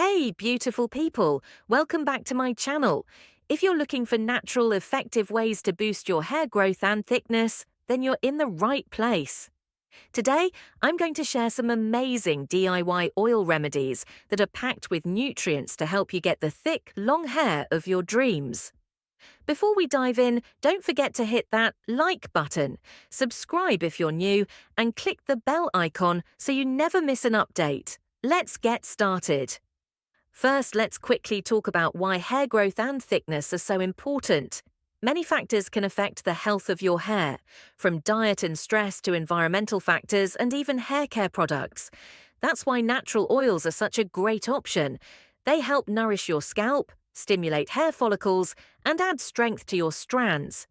Hey, beautiful people! Welcome back to my channel. If you're looking for natural, effective ways to boost your hair growth and thickness, then you're in the right place. Today, I'm going to share some amazing DIY oil remedies that are packed with nutrients to help you get the thick, long hair of your dreams. Before we dive in, don't forget to hit that like button, subscribe if you're new, and click the bell icon so you never miss an update. Let's get started. First, let's quickly talk about why hair growth and thickness are so important. Many factors can affect the health of your hair, from diet and stress to environmental factors and even hair care products. That's why natural oils are such a great option. They help nourish your scalp, stimulate hair follicles, and add strength to your strands.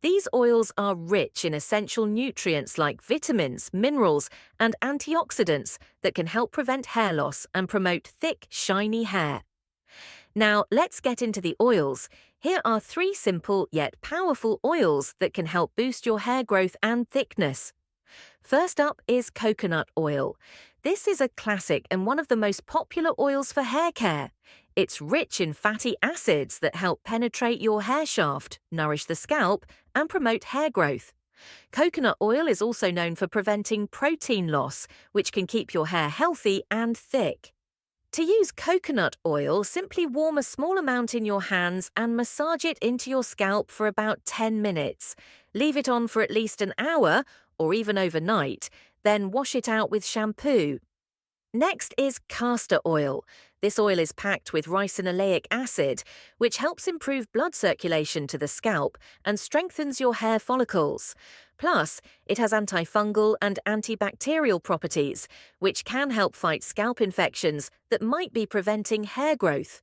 These oils are rich in essential nutrients like vitamins, minerals, and antioxidants that can help prevent hair loss and promote thick, shiny hair. Now, let's get into the oils. Here are 3 simple yet powerful oils that can help boost your hair growth and thickness. First up is coconut oil. This is a classic and one of the most popular oils for hair care. It's rich in fatty acids that help penetrate your hair shaft, nourish the scalp, and promote hair growth. Coconut oil is also known for preventing protein loss, which can keep your hair healthy and thick. To use coconut oil, simply warm a small amount in your hands and massage it into your scalp for about 10 minutes. Leave it on for at least an hour, or even overnight, then wash it out with shampoo. Next is castor oil. This oil is packed with ricinoleic acid, which helps improve blood circulation to the scalp and strengthens your hair follicles. Plus, it has antifungal and antibacterial properties, which can help fight scalp infections that might be preventing hair growth.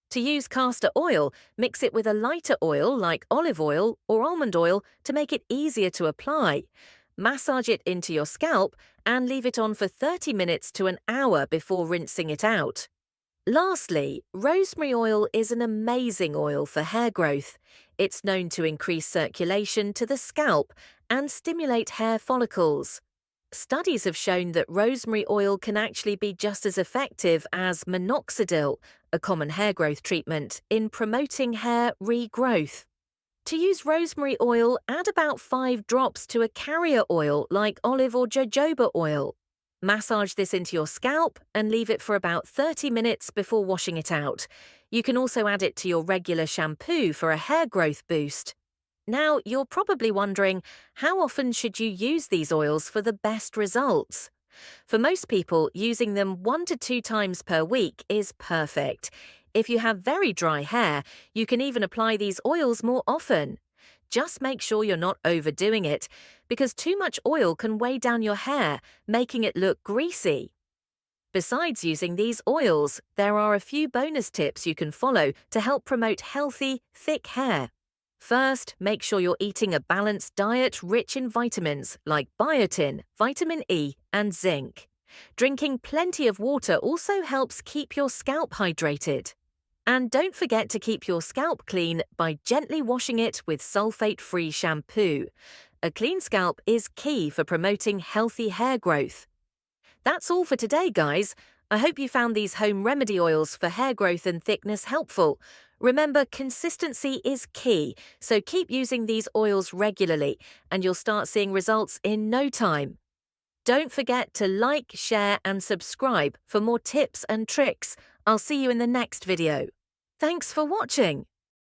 To use castor oil, mix it with a lighter oil like olive oil or almond oil to make it easier to apply. Massage it into your scalp and leave it on for 30 minutes to an hour before rinsing it out. Lastly, rosemary oil is an amazing oil for hair growth. It's known to increase circulation to the scalp and stimulate hair follicles. Studies have shown that rosemary oil can actually be just as effective as minoxidil, a common hair growth treatment, in promoting hair regrowth. To use rosemary oil, add about 5 drops to a carrier oil like olive or jojoba oil. Massage this into your scalp and leave it for about 30 minutes before washing it out. You can also add it to your regular shampoo for a hair growth boost. Now, you're probably wondering, how often should you use these oils for the best results? For most people, using them 1 to 2 times per week is perfect. If you have very dry hair, you can even apply these oils more often. Just make sure you're not overdoing it, because too much oil can weigh down your hair, making it look greasy. Besides using these oils, there are a few bonus tips you can follow to help promote healthy, thick hair. First, make sure you're eating a balanced diet rich in vitamins like biotin, vitamin E, and zinc. Drinking plenty of water also helps keep your scalp hydrated. And don't forget to keep your scalp clean by gently washing it with sulfate-free shampoo. A clean scalp is key for promoting healthy hair growth. That's all for today, guys. I hope you found these home remedy oils for hair growth and thickness helpful. Remember, consistency is key, so keep using these oils regularly, and you'll start seeing results in no time. Don't forget to like, share, and subscribe for more tips and tricks. I'll see you in the next video. Thanks for watching.